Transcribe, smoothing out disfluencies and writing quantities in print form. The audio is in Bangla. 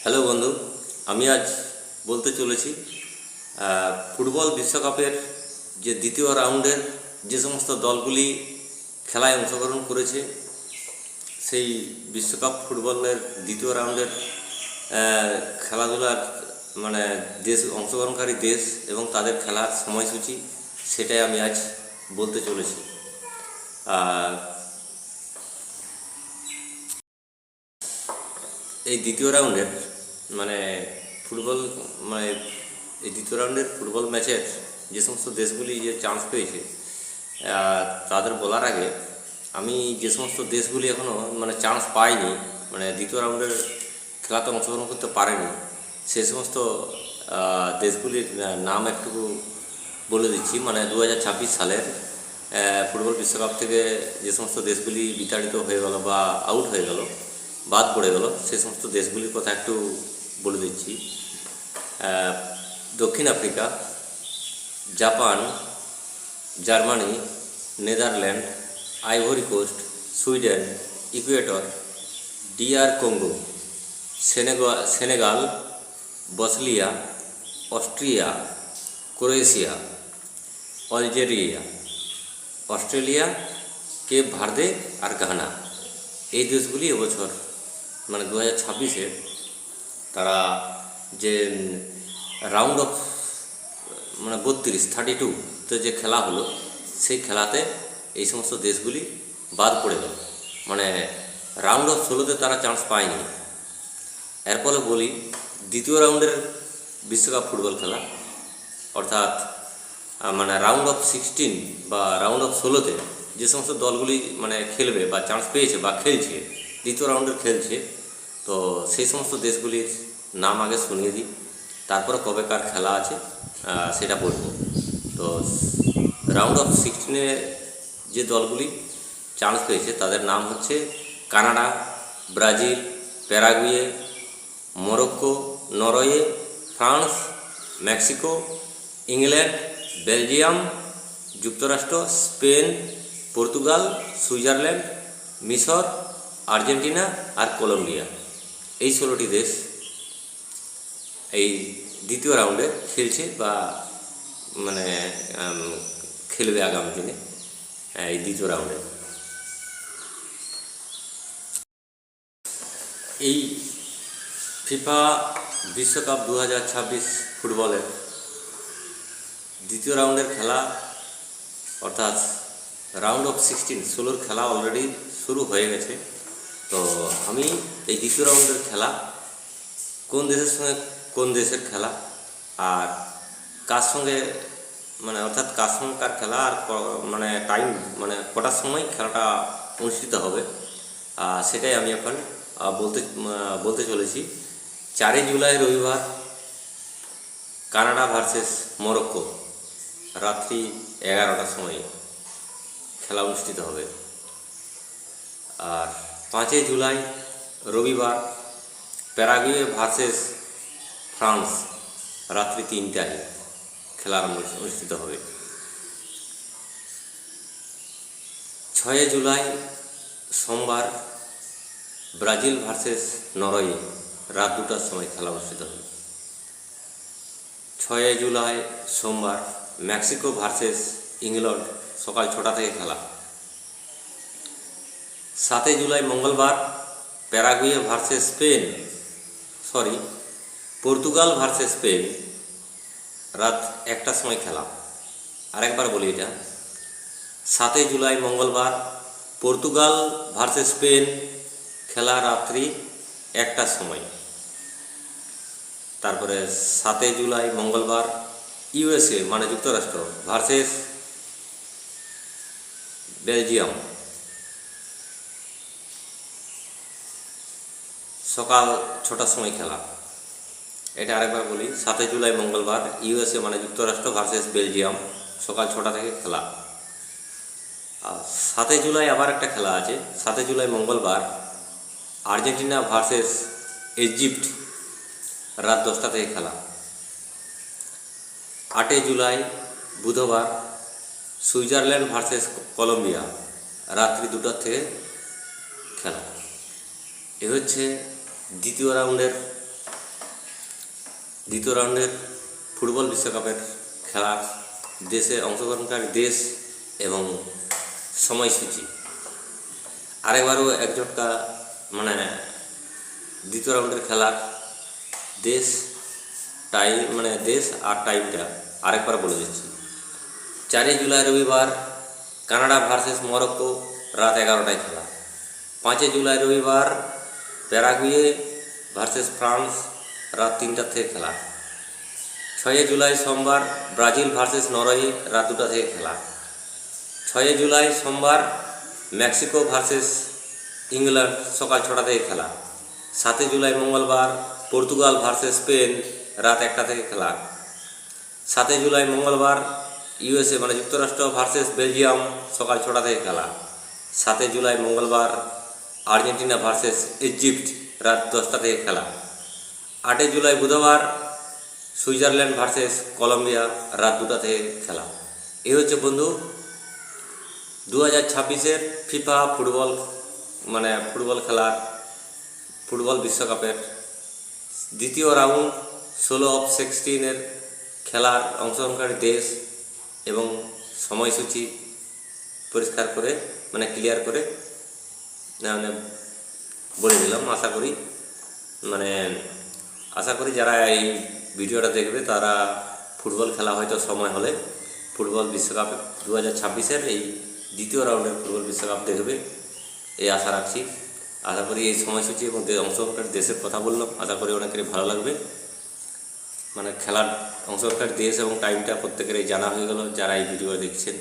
হ্যালো বন্ধু, আমি আজ বলতে চলেছি ফুটবল বিশ্বকাপের যে দ্বিতীয় রাউন্ডের যে সমস্ত দলগুলি খেলায় অংশগ্রহণ করেছে সেই বিশ্বকাপ ফুটবলের দ্বিতীয় রাউন্ডের খেলাধুলার মানে দেশ অংশগ্রহণকারী দেশ এবং তাদের খেলার সময়সূচি সেটাই আমি আজ বলতে চলেছি। এই দ্বিতীয় রাউন্ডের মানে ফুটবল মানে এই দ্বিতীয় রাউন্ডের ফুটবল ম্যাচের যে সমস্ত দেশগুলি যে চান্স পেয়েছে তাদের বলার আগে আমি যে সমস্ত দেশগুলি এখনও মানে চান্স পায়নি, মানে দ্বিতীয় রাউন্ডের খেলাতে অংশগ্রহণ করতে পারেনি, সে সমস্ত দেশগুলির নাম একটু বলে দিচ্ছি। মানে 2026 সালের ফুটবল বিশ্বকাপ থেকে যে সমস্ত দেশগুলি বিতাড়িত হয়ে গেল বা আউট হয়ে গেল, বাদ পড়ে গেল, সে সমস্ত দেশগুলির কথা একটু বলে দিচ্ছি। দক্ষিণ Africa, Japan, Germany, Netherland, Ivory Coast, Sweden, Ecuador, DR Congo, Senegal, Bosnia, Austria, Croatia, Algeria, Australia, Cape Verde আর ঘানা। এই দেশগুলি এবছর মানে 2026-এ তারা যে রাউন্ড অফ মানে 32 যে খেলা হলো সেই খেলাতে এই সমস্ত দেশগুলি বাদ পড়ে গেল, মানে রাউন্ড অফ 16-তে তারা চান্স পায়নি। এর ফলে বলি দ্বিতীয় রাউন্ডের বিশ্বকাপ ফুটবল খেলা অর্থাৎ মানে রাউন্ড অফ 16 বা রাউন্ড অফ 16-তে যে সমস্ত দলগুলি মানে খেলবে বা চান্স পেয়েছে বা খেলছে, দ্বিতীয় রাউন্ডের খেলছে, তো সেই সমস্ত দেশগুলির নাম আগে শুনিয়ে দিই, তারপরে কবে কার খেলা আছে সেটা বলবো। তো রাউন্ড অফ 16-এ যে দলগুলি চান্স পেয়েছে তাদের নাম হচ্ছে Canada, Brazil, Paraguay, Morocco, Norway, France, Mexico, England, Belgium, যুক্তরাষ্ট্র, স্পেন, পর্তুগাল, সুইজারল্যান্ড, মিশর, আর্জেন্টিনা আর কলম্বিয়া। এই 16টি দেশ এই দ্বিতীয় রাউন্ডে খেলছে বা মানে খেলবে আগামী দিনে এই দ্বিতীয় রাউন্ডে। এই ফিফা বিশ্বকাপ 2026 ফুটবলের দ্বিতীয় রাউন্ডের খেলা অর্থাৎ রাউন্ড অফ 16 খেলা অলরেডি শুরু হয়ে গেছে। তো আমি এই দ্বিতীয় রাউন্ডের খেলা কোন দেশের সঙ্গে কোন দেশের খেলা আর কার সঙ্গে মানে অর্থাৎ কার সঙ্গে কার খেলা আর মানে টাইম মানে কটার সময় খেলাটা অনুষ্ঠিত হবে সেটাই আমি এখন বলতে চলেছি। 4 জুলাই রবিবার কানাডা ভার্সেস মরক্কো রাত্রি 11টার সময় খেলা অনুষ্ঠিত হবে। আর 5 জুলাই রবিবার প্যারাগুয়ে ভার্সেস ফ্রান্স রাত্রি 3টায় খেলা অনুষ্ঠিত হবে। 6 জুলাই সোমবার ব্রাজিল ভার্সেস নরওয়ে রাত 2টার সময় খেলা অনুষ্ঠিত হবে। 6 জুলাই সোমবার মেক্সিকো ভার্সেস ইংল্যান্ড সকাল 6টা থেকে খেলা। 7 জুলাই মঙ্গলবার Paraguay versus Portugal versus Spain রাত 1টার সময় খেলা। আরেকবার বলি, এটা 7 জুলাই মঙ্গলবার পর্তুগাল ভার্সেস স্পেন খেলা রাত্রি 1টার সময়। তারপরে 7 জুলাই মঙ্গলবার USA মানে যুক্তরাষ্ট্র ভার্সেস বেলজিয়াম সকাল 6টার সময় খেলা। এটা আরেকবার বলি, 7 জুলাই মঙ্গলবার USA মানে যুক্তরাষ্ট্র ভার্সেস বেলজিয়াম সকাল 6টা থেকে খেলা। আর 7 জুলাই আবার একটা খেলা আছে, 7 জুলাই মঙ্গলবার আর্জেন্টিনা ভার্সেস ইজিপ্ট রাত 10টা থেকে খেলা। 8 জুলাই বুধবার সুইজারল্যান্ড ভার্সেস কলম্বিয়া রাত্রি 2টা থেকে খেলা। এ হচ্ছে দ্বিতীয় রাউন্ডের দ্বিতীয় রাউন্ডের ফুটবল বিশ্বকাপের খেলার দেশে অংশগ্রহণকারী দেশ এবং সময়সূচি। আরেকবারও এক ঝটকা মানে দ্বিতীয় রাউন্ডের খেলার দেশ টাইম মানে দেশ আর টাইমটা আরেকবার বলে দিচ্ছি। 4 জুলাই রবিবার কানাডা ভার্সেস মরক্কো রাত 11টায় খেলা। 5 জুলাই রবিবার প্যারাগুয়ে ভার্সেস ফ্রান্স রাত 3টা থেকে খেলা। 6 জুলাই সোমবার ব্রাজিল ভার্সেস নরওয়ে রাত 2টা থেকে খেলা। 6 জুলাই সোমবার মেক্সিকো ভার্সেস ইংল্যান্ড সকাল 6টা থেকে খেলা। 7 জুলাই মঙ্গলবার পর্তুগাল ভার্সেস স্পেন রাত 1টা থেকে খেলা। 7 জুলাই মঙ্গলবার ইউএসএ মানে যুক্তরাষ্ট্র ভার্সেস বেলজিয়াম সকাল 6টা থেকে খেলা। 7 জুলাই মঙ্গলবার আর্জেন্টিনা ভার্সেস ইজিপ্ট রাত 10টা থেকে খেলা। 8 জুলাই বুধবার সুইজারল্যান্ড ভার্সেস কলম্বিয়া রাত 2টা থেকে খেলা। এই হচ্ছে বন্ধু 2026-এর ফিফা ফুটবল মানে ফুটবল খেলার ফুটবল বিশ্বকাপের দ্বিতীয় রাউন্ড 16/16 খেলার অংশগ্রহণকারী দেশ এবং সময়সূচি পরিষ্কার করে মানে ক্লিয়ার করে মানে বলে দিলাম। আশা করি যারা এই ভিডিওটা দেখবে তারা ফুটবল খেলা হয়তো সময় হলে ফুটবল বিশ্বকাপে 2026-এর এই দ্বিতীয় রাউন্ডের ফুটবল বিশ্বকাপ দেখবে এই আশা রাখছি। আশা করি এই সময়সূচি এবং অংশগ্রহণকারী দেশের কথা বললাম, আশা করি অনেকেরই ভালো লাগবে। মানে খেলার অংশগ্রহণকারী দেশ এবং টাইমটা প্রত্যেকেরই জানা হয়ে গেল যারা এই ভিডিও দেখছেন।